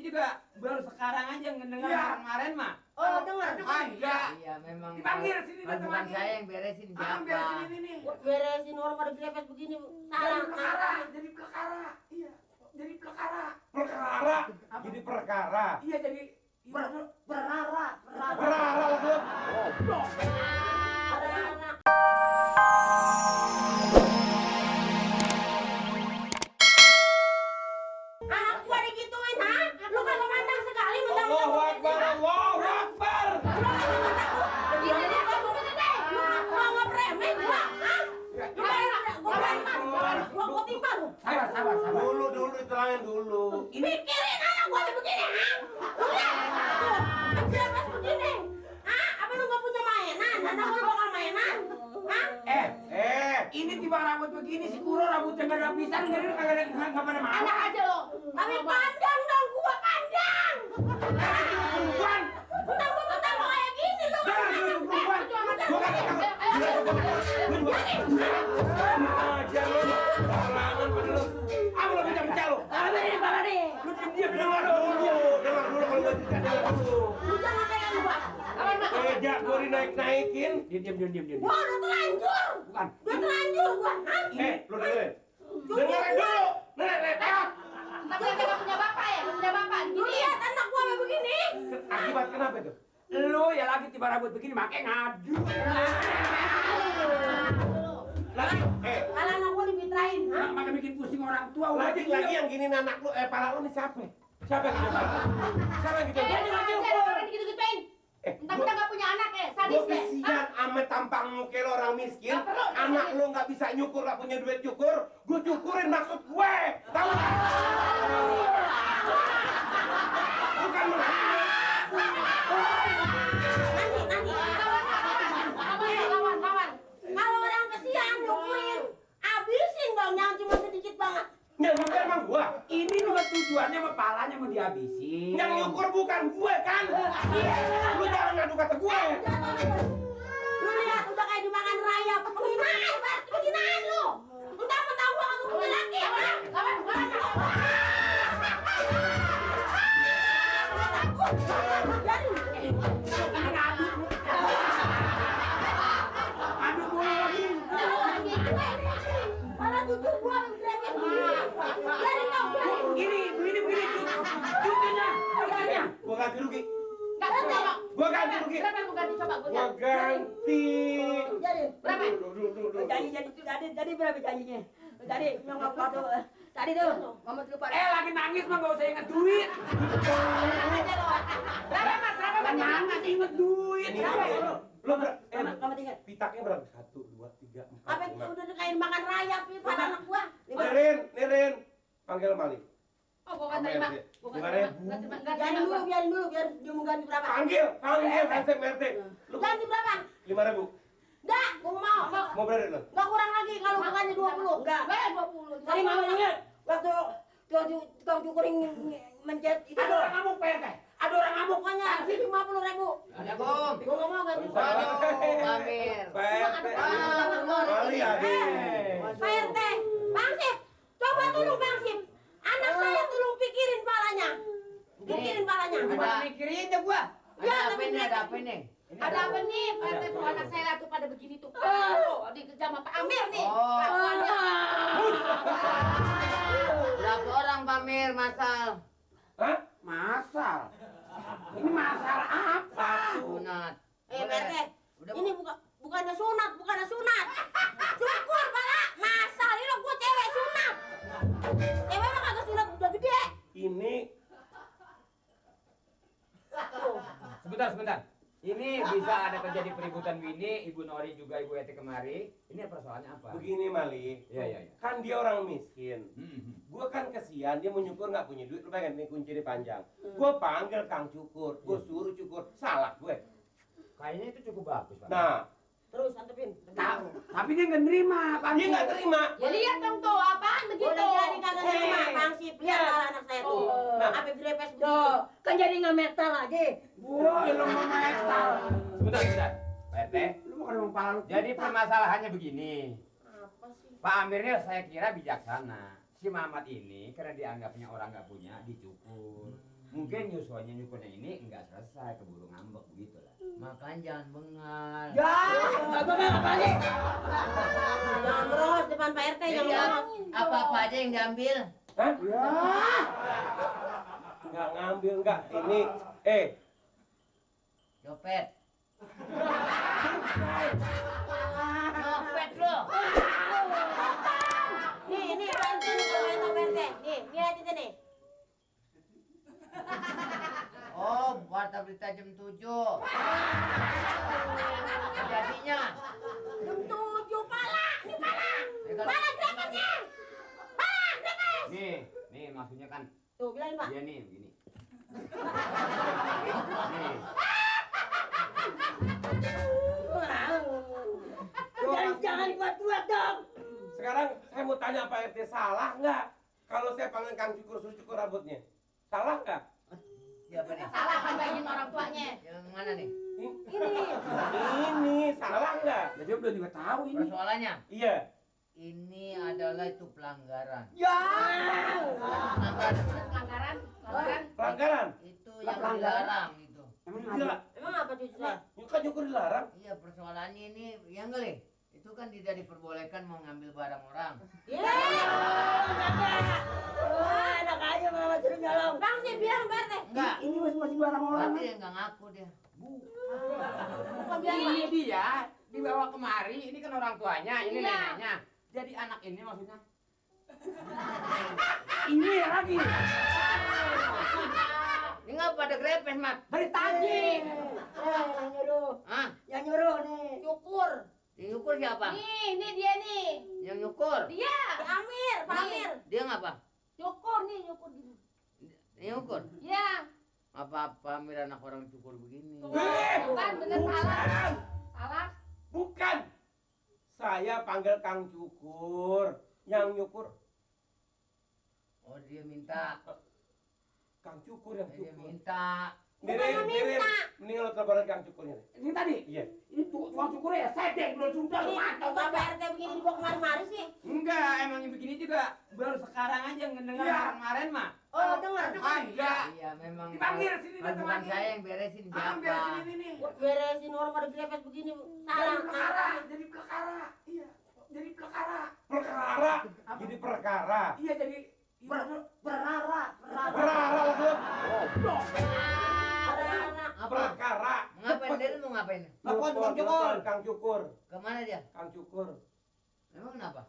juga baru sekarang aja ngedengar kemarin mah. Oh, dengar. Ada. Iya, memang. Dipanggil sini bukan lagi. saya yang beresin Abang siapa? beresin ini. Beresin orang pada grepes begini. Salah. Jadi perkara. Iya. Jadi perkara. Perkara. Jadi perkara. Iya jadi Perara. Perkara maksud. goblok. Anak gua digituin, ha? Lu kagak mandang sekali mentang-mentang Allahu gua Akbar, Allahu Akbar. Gua timpa lu. Sabar. Dulu diterangin dulu. Mikirin anak gua begini, ha? Lu lihat, tuh, grepes begini. Hah? Apa lu gak punya mainan? Anak gua bakal mainan? Hah? Ini tiba rambut begini si Kuro rambutnya gak ada pisan jadi kagak pada mau. Enak aja lo. Tapi pandang dong, gua pandang. Perempuan. Mentang gua kayak gini lu. Perempuan. Ajar lu. Halangan pada lu. Apa lo bisa pecah lo? Bapak nih. Lu diam Dengar dulu kalau gua cerita dulu. Lu jangan kayak lu, Pak. Meja gua dinaik-naikin. Diam. Gua udah terlanjur. Bukan. Udah terlanjur gua. Hah? Lu dengerin. Dengerin dulu. Nenek. Tapi gak punya bapak ya? Gak punya bapak. Lu lihat anak gua kayak begini. Akibat kenapa itu? Lu ya lagi tiba rambut begini makanya ngadu. Lagi, Kalau anak gua dipitrain, ha? Makin bikin pusing orang tua. lagi yang gini anak lu, pala lu nih siapa? Siapa yang gitu? Siapa yang gitu? Orang gitu-gituin. Mentang-mentang gak punya anak ya, sadis Gua deh. kesian ame tampang muka lo orang miskin. Gak perlu. Anak lu nggak bisa nyukur, nggak punya duit cukur. Gue cukurin maksud gue. Tahu nggak? Bukan lu. Lawan. Kalau orang kesian nyukurin, habisin dong, jangan cuma sedikit banget. Yang nyukur emang gua. Ini juga tujuannya sama palanya mau dihabisin. Yang nyukur bukan gue kan? Lu jangan ngadu kata gue. Lu lihat udah kayak dimakan rayap. Penghinaan, berarti penghinaan lu. Mentang-mentang gua kagak punya laki, ha? Aduh boleh lagi. Malah jujur gua bergrepes begini. Jadi kau Ini begini cucunya. Gua ganti rugi. Gak ada. Gua ganti rugi. Berapa yang mau ganti coba gua Gua ganti. Jadi berapa? Dulu. Jadi berapa janjinya? Tadi yang apa tuh? Tadi tuh ngomong lupa. Lagi nangis mah gak usah inget duit. Berapa Nangis inget duit. Lu Kamu tinggal. pitaknya berapa? 1, 2, 3, 4, Apa 5. udah kayak makan rayap nih pada anak gua. Nirin. Panggil Malik. Oh, gua kan terima. Biarin dulu biar dia mau ganti berapa. Panggil Hansip RT. Lu Ganti berapa? 5.000. Enggak, gua mau. Mau berapa lu? Enggak kurang lagi kalau bukannya 20. Enggak. 20. Tadi mama ingat waktu tukang cukuring mencet itu. Ada orang ngamuk PRT. Ada orang ngamuk. Pokoknya 50.000. Assalamualaikum. Gua nggak mau ganti. Pamir. Mali adik. Pak RT, Bang Sip, coba tolong Bang Sip. Anak saya tolong pikirin palanya. Pikirin palanya. Ada. Mikirin deh gua. Ya, Ada apa tapi ini? dia- Ada apa ini? Ada apa nih? Pak RT tuh anak saya tuh pada begini tuh. Oh, dikejar sama Pak Amir nih. Oh. Kelakuannya. Berapa orang Pamir masal? Hah? Masal. Ini masalah apa? Sunat. Pak RT, Udah. ini bukannya sunat. Syukur pala, masal ini lo gua cewek sunat. Cewek mah kagak sunat udah gede. Ini Sebentar. Ini bisa ada terjadi peributan Winnie, Ibu Nori juga Ibu Eti kemari. Ini persoalannya apa? begini Mali. Iya. Kan dia orang miskin. Hmm. Gua kan kesian, dia mau nyukur nggak punya duit, lu pengen nih kunci di panjang. Gua panggil Kang Cukur, gua suruh cukur, salah gue. Kayaknya itu cukup bagus, Pak. Nah, Terus antepin. Tapi dia nggak nerima, Pak. dia nggak terima. Ya lihat dong tuh, apaan begitu? Udah jadi kagak terima, Hei. Bang Sip. Lihat lah anak saya tuh. Nah. Apa grepes begitu. Tuh. Kan jadi ngemetal lagi. Woi, lu mau metal. Sebentar. Pak RT, lu mau ngomong pala lu. Jadi permasalahannya begini. Apa sih? Pak Amir ini saya kira bijaksana. Si Mamat ini karena dianggapnya orang nggak punya, dicukur. Mungkin nyusuannya nyukurnya ini enggak selesai, keburu ngambek begitu lah. Makan jangan bengal. Ya, apa sih? Jangan meros depan Pak RT, Jadi jangan meros. apa-apa aja yang diambil. Hah? Ya. Enggak ngambil enggak. Ini Copet. Copet lo. Nih Pak RT, nih Pak RT. Nih, lihat itu nih. Oh, warta berita jam 7. Jadinya. Jam 7 pala, nih pala. Ya, Pala grepesnya. Pala grepes. Nih maksudnya kan Tuh, bilangin Pak. dia nih begini. Jangan buat dong. sekarang saya mau tanya Pak RT, salah nggak kalau saya panggil Kang Cukur suruh cukur rambutnya? Salah nggak? Siapa nih? Salah kan bagiin orang tuanya. Yang mana nih? Ini salah nggak? Ya, dia belum juga tahu ini. Persoalannya, Iya. ini adalah itu pelanggaran. Ya. Pelanggaran. Pelanggaran? Itu yang Pelanggaran. dilarang itu. Enggak. Emang apa cucu saya? Kan cukur dilarang. Iya, persoalannya ini yang kali. Itu kan tidak diperbolehkan mau ngambil barang orang. Wah, enak aja mama suruh nyolong. Bang sih bilang Pak RT. Enggak. Ini masing-masing barang orang. Berarti dia nggak ngaku dia. Bukan bilang Pak. Ini dia dibawa kemari, ini kan orang tuanya, ini Iya. neneknya. Jadi anak ini maksudnya. Ini lagi. Ini nggak pada grepes, Mat. Dari tadi. Yang nyuruh. Hah? Yang nyuruh nih. Cukur. Yang nyukur siapa? Nih dia nih. Yang nyukur. Dia. Si Amir, Pak Amir. Dia ngapa? Cukur nih, cukur gitu. Yang nyukur. Iya. Apa Mir anak orang cukur begini? Bukan, bener salah. Salah. Bukan. Saya panggil Kang Cukur. Yang nyukur Oh, dia minta. Kang Cukur yang Dia cukur. minta. Bukan meminta. Mending lo teleponan Kang Cukurnya. Ini tadi. Iya. Ini tukang cukur ya, sedek belum sudah lu Ini mantap tukang Pak RT begini dibawa kemari-mari sih. Enggak, emang yang begini juga baru sekarang aja ngedengar Iya. kemarin mah. Oh, dengar. Ada. Iya, memang. Dipanggil sini, Bukan datang saya yang beresin siapa? Ambil sini nih. Beresin orang pada grepes begini. Jadi Salah. pelekara, jadi pelekara. Iya. Jadi pelekara. Perkara. Jadi perkara. Iya jadi berara. Perkara maksud. Apa? Perkara. Ngapain dia mau ngapain? Telepon Kang Cukur. Telepon Kang Cukur. Kemana dia? Kang Cukur. Emang kenapa?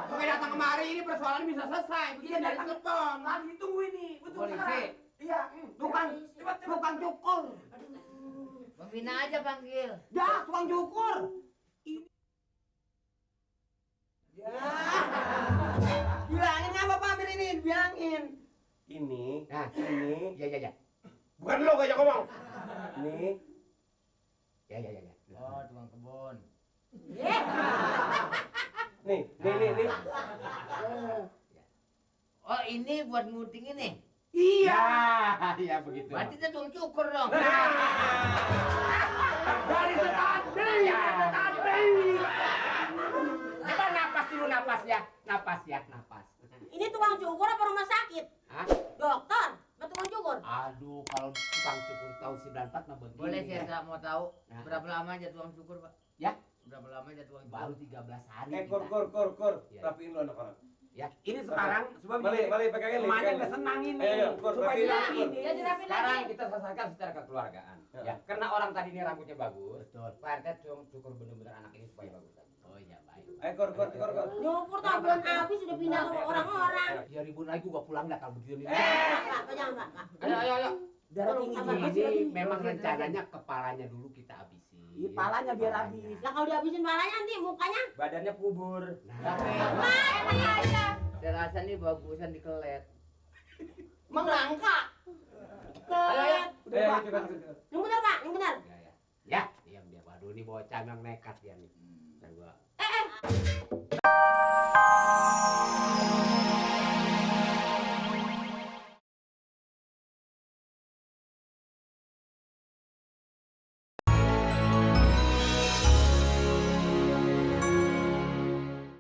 Sampai datang kemari ini persoalan bisa selesai. Begini dari telepon. Lagi tunggu ini. Betul Polisi. sekarang. Iya. Tukang cukur. Pembina aja panggil. Ya, tukang cukur. Ini. Ya. Bilangin apa Pak Amir ini? Bilangin. Ini. Nah, Ini. ya. Bukan lo kayak ngomong. Ini. Ya. Oh, tukang kebun. Nih. Oh, ini buat nguting ini. Iya. Ya begitu. Berarti dia tukang cukur dong. Dari tadi. Coba napas dulu napas ya. Napas. Ini tukang cukur apa rumah sakit? Hah? Dokter, apa tukang cukur? Aduh, kalau tukang cukur tahun 94 mah begini. Boleh saya nggak mau tahu Nah. berapa lama aja tukang cukur, Pak? Ya? Berapa lama aja tukang cukur? Baru 13 hari. Kur. Iya. Rapiin lo anak orang. Ya, ini sekarang sebab Balik pegangin. rumahnya udah senang ini. Ayo, Kur, Supaya rapiin. dirapiin. Ya dirapin Sekarang lagi. kita selesaikan secara kekeluargaan. Ya. Ya, karena orang tadi ini rambutnya bagus. Betul. Pak RT cukur bener-bener anak ini supaya bagus lagi. Oh iya, baik. Ayo, Kur. Nyukur tahun bulan habis sudah pindah ke orang-orang. Ya ribut lagi gua pulang dah kalau begini. Pak, jangan Pak. Ayo. Darah tinggi Apa? Ini memang rencananya kepalanya dulu kita habisin. Iya, palanya biar habis. Lah kalau dihabisin palanya nanti mukanya. Badannya kubur. Tapi Mati aja. saya rasa nih bagusan dikelet. Melangkah. Ayo. Coba. Yang benar Pak, yang benar. Ya. Diam dia. Waduh, ini bocah memang nekat dia nih. Nah, gua